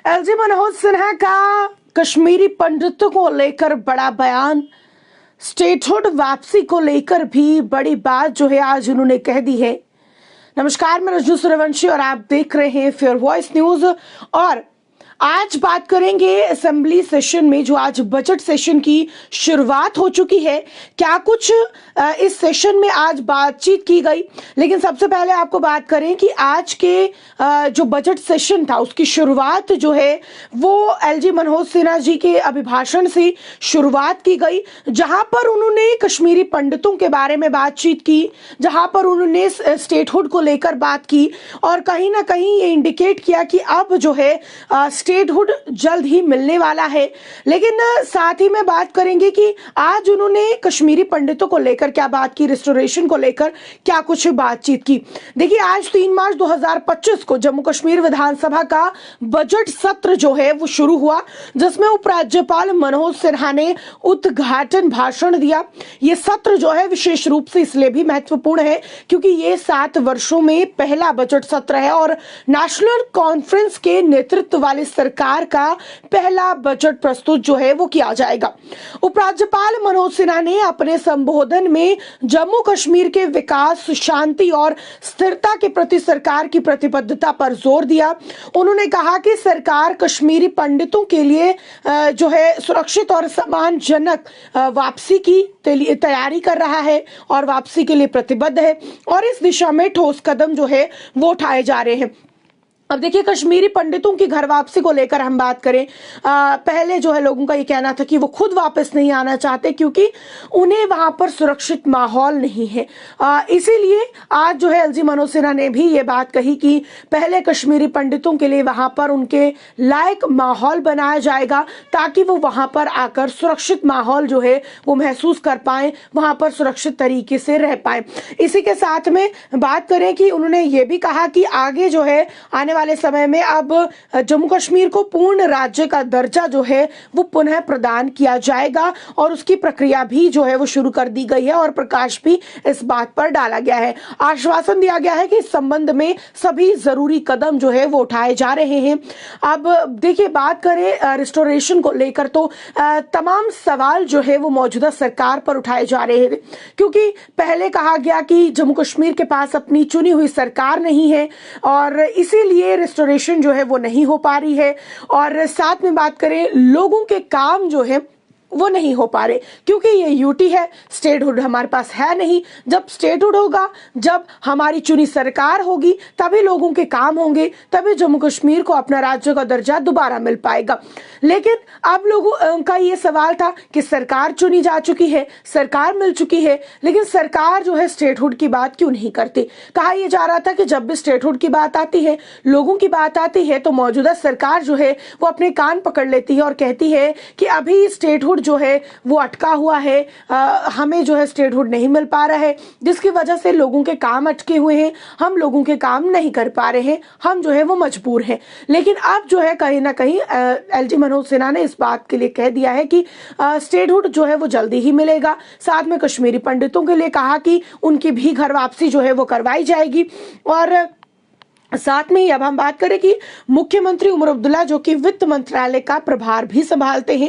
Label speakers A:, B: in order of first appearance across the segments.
A: LG Manoj Sinha का कश्मीरी पंडितों को लेकर बड़ा बयान। स्टेटहुड वापसी को लेकर भी बड़ी बात जो है आज उन्होंने कह दी है। नमस्कार, मैं रजनी सूर्यवंशी और आप देख रहे हैं फेयर वॉइस न्यूज। और आज बात करेंगे असेंबली सेशन में, जो आज बजट सेशन की शुरुआत हो चुकी है, क्या कुछ इस सेशन में आज बातचीत की गई। लेकिन सबसे पहले आपको बात करें कि आज के जो बजट सेशन था उसकी शुरुआत जो है वो एलजी मनोज सिन्हा जी के अभिभाषण से शुरुआत की गई, जहां पर उन्होंने कश्मीरी पंडितों के बारे में बातचीत की, जहां पर उन्होंने स्टेटहुड को लेकर बात की और कहीं ना कहीं ये इंडिकेट किया कि अब जो है स्टेटहुड जल्द ही मिलने वाला है। लेकिन साथ ही में बात करेंगे कि आज उन्होंने कश्मीरी पंडितों को लेकर क्या बात की, रिस्टोरेशन को लेकर क्या कुछ बातचीत की। देखिए, आज 3 मार्च 2025 को जम्मू कश्मीर विधानसभा का बजट सत्र जो है वो शुरू हुआ, जिसमें उपराज्यपाल मनोज सिन्हा ने उद्घाटन भाषण दिया। ये सत्र जो है विशेष रूप से इसलिए भी महत्वपूर्ण है क्योंकि ये 7 वर्षों में पहला बजट सत्र है और नेशनल कॉन्फ्रेंस के नेतृत्व वाली सरकार का पहला बजट प्रस्तुत जो है वो किया जाएगा। उपराज्यपाल मनोज सिन्हा ने अपने संबोधन में जम्मू कश्मीर के विकास, शांति और स्थिरता के प्रति सरकार की प्रतिबद्धता पर जोर दिया। उन्होंने कहा कि सरकार कश्मीरी पंडितों के लिए जो है सुरक्षित और सम्मानजनक वापसी की तैयारी कर रहा है और वापसी के लिए प्रतिबद्ध है और इस दिशा में ठोस कदम जो है वो उठाए जा रहे हैं। अब देखिए, कश्मीरी पंडितों की घर वापसी को लेकर हम बात करें, पहले जो है लोगों का ये कहना था कि वो खुद वापस नहीं आना चाहते क्योंकि उन्हें वहां पर सुरक्षित माहौल नहीं है। इसीलिए आज जो है एलजी मनोज सिन्हा ने भी ये बात कही कि पहले कश्मीरी पंडितों के लिए वहां पर उनके लायक माहौल बनाया जाएगा ताकि वो वहां पर आकर सुरक्षित माहौल जो है वो महसूस कर पाए, वहां पर सुरक्षित तरीके से रह पाए। इसी के साथ में बात करें कि उन्होंने ये भी कहा कि आगे जो है आने वाले समय में अब जम्मू कश्मीर को पूर्ण राज्य का दर्जा जो है वो पुनः प्रदान किया जाएगा और उसकी प्रक्रिया भी जो है वो शुरू कर दी गई है और प्रकाश भी इस बात पर डाला गया है। आश्वासन दिया गया है कि इस संबंध में सभी जरूरी कदम जो है वो उठाए जा रहे हैं। अब देखिए, बात करें रिस्टोरेशन को लेकर तो तमाम सवाल जो है वो मौजूदा सरकार पर उठाए जा रहे हैं क्योंकि पहले कहा गया कि जम्मू कश्मीर के पास अपनी चुनी हुई सरकार नहीं है और इसीलिए रेस्टोरेशन जो है वो नहीं हो पा रही है। और साथ में बात करें, लोगों के काम जो है वो नहीं हो पा रहे क्योंकि ये यूटी है, स्टेटहुड हमारे पास है नहीं। जब स्टेटहुड होगा, जब हमारी चुनी सरकार होगी, तभी लोगों के काम होंगे, तभी जम्मू कश्मीर को अपना राज्य का दर्जा दोबारा मिल पाएगा। लेकिन अब लोगों का ये सवाल था कि सरकार चुनी जा चुकी है, सरकार मिल चुकी है, लेकिन सरकार जो है स्टेटहुड की बात क्यों नहीं करती। कहा यह जा रहा था कि जब भी स्टेटहुड की बात आती है, लोगों की बात आती है, तो मौजूदा सरकार जो है वो अपने कान पकड़ लेती है और कहती है कि अभी स्टेटहुड जो है वो अटका हुआ है, हमें जो है स्टेटहुड नहीं मिल पा रहा है, जिसकी वजह से लोगों के काम अटके हुए हैं, हम लोगों के काम नहीं कर पा रहे हैं, हम जो है वो मजबूर हैं। लेकिन अब जो है कहीं ना कहीं एलजी मनोज सिन्हा ने इस बात के लिए कह दिया है कि स्टेटहुड जो है वो जल्दी ही मिलेगा। साथ में कश्मीरी पंडितों के लिए कहा कि उनकी भी घर वापसी जो है वो करवाई जाएगी। और साथ में अब हम बात करें कि मुख्यमंत्री उमर अब्दुल्ला जो कि वित्त मंत्रालय का प्रभार भी संभालते हैं,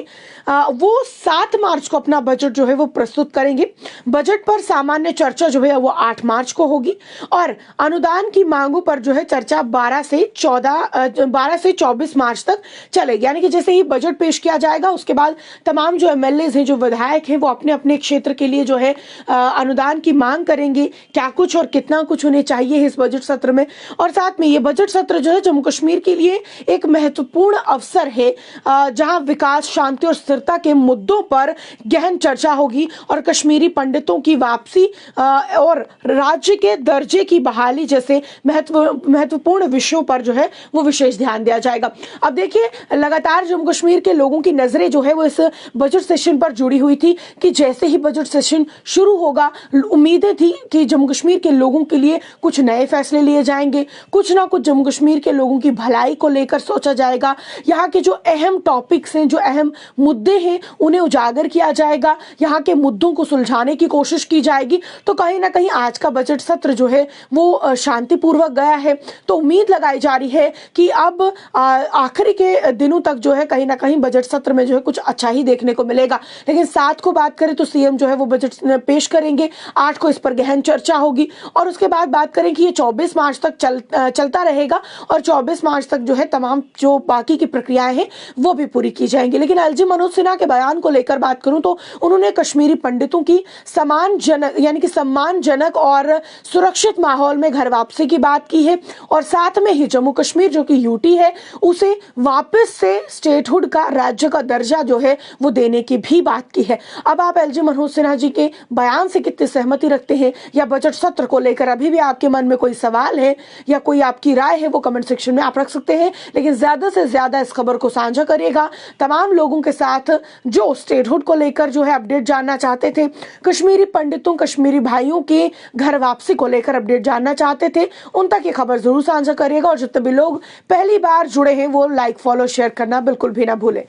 A: वो 7 मार्च को अपना बजट जो है वो प्रस्तुत करेंगे। बजट पर सामान्य चर्चा जो है वो 8 मार्च को होगी और अनुदान की मांगों पर जो है चर्चा 12 से 24 मार्च तक चलेगी। यानी कि जैसे ही बजट पेश किया जाएगा उसके बाद तमाम जो एमएलएज हैं, जो विधायक हैं, वो अपने अपने क्षेत्र के लिए जो है अनुदान की मांग करेंगे, क्या कुछ और कितना कुछ उन्हें चाहिए इस बजट सत्र में। और साथ में ये बजट सत्र जो है जम्मू कश्मीर के लिए एक महत्वपूर्ण अवसर है, जहां विकास, शांति और स्थिरता के मुद्दों पर गहन चर्चा होगी और कश्मीरी पंडितों की वापसी और राज्य के दर्जे की बहाली जैसे महत्वपूर्ण विषयों पर जो है वो विशेष ध्यान दिया जाएगा। अब देखिए, लगातार जम्मू कश्मीर के लोगों की नजरें जो है वो इस बजट सेशन पर जुड़ी हुई थी कि जैसे ही बजट सेशन शुरू होगा, उम्मीदें थी कि जम्मू कश्मीर के लोगों के लिए कुछ नए फैसले लिए जाएंगे, कुछ ना कुछ जम्मू कश्मीर के लोगों की भलाई को लेकर सोचा जाएगा। यहाँ के जो अहम टॉपिक्स हैं, जो अहम मुद्दे हैं, उन्हें उजागर किया जाएगा, यहाँ के मुद्दों को सुलझाने की कोशिश की जाएगी। तो कहीं ना कहीं आज का बजट सत्र जो है वो शांतिपूर्वक गया है। तो उम्मीद लगाई जा रही है कि अब आखिरी के दिनों तक जो है कहीं ना कहीं बजट सत्र में जो है कुछ अच्छा ही देखने को मिलेगा। लेकिन 7 को बात करें तो सीएम जो है वो बजट पेश करेंगे, 8 को इस पर गहन चर्चा होगी और उसके बाद बात करें कि ये 24 मार्च तक चलता रहेगा और 24 मार्च तक जो है तमाम जो बाकी की प्रक्रियाएं हैं वो भी पूरी की जाएंगी। लेकिन एलजी मनोज सिन्हा के बयान को लेकर बात करूं तो उन्होंने कश्मीरी पंडितों की सम्मानजनक और सुरक्षित माहौल में घर वापसी की बात की है और साथ में ही जम्मू कश्मीर जो कि यूटी है उसे वापस से स्टेटहुड का, राज्य का दर्जा जो है वो देने की भी बात की है। अब आप एलजी मनोज सिन्हा जी के बयान से कितनी सहमति रखते हैं या बजट सत्र को लेकर अभी भी आपके मन में कोई सवाल है या कोई आपकी राय है, वो कमेंट सेक्शन में आप रख सकते हैं। लेकिन ज्यादा से ज्यादा इस खबर को साझा करिएगा तमाम लोगों के साथ जो स्टेटहुड को लेकर जो है अपडेट जानना चाहते थे, कश्मीरी पंडितों, कश्मीरी भाइयों के घर वापसी को लेकर अपडेट जानना चाहते थे, उन तक ये खबर जरूर साझा करिएगा। और जितने भी लोग पहली बार जुड़े हैं वो लाइक, फॉलो, शेयर करना बिल्कुल भी ना भूलें।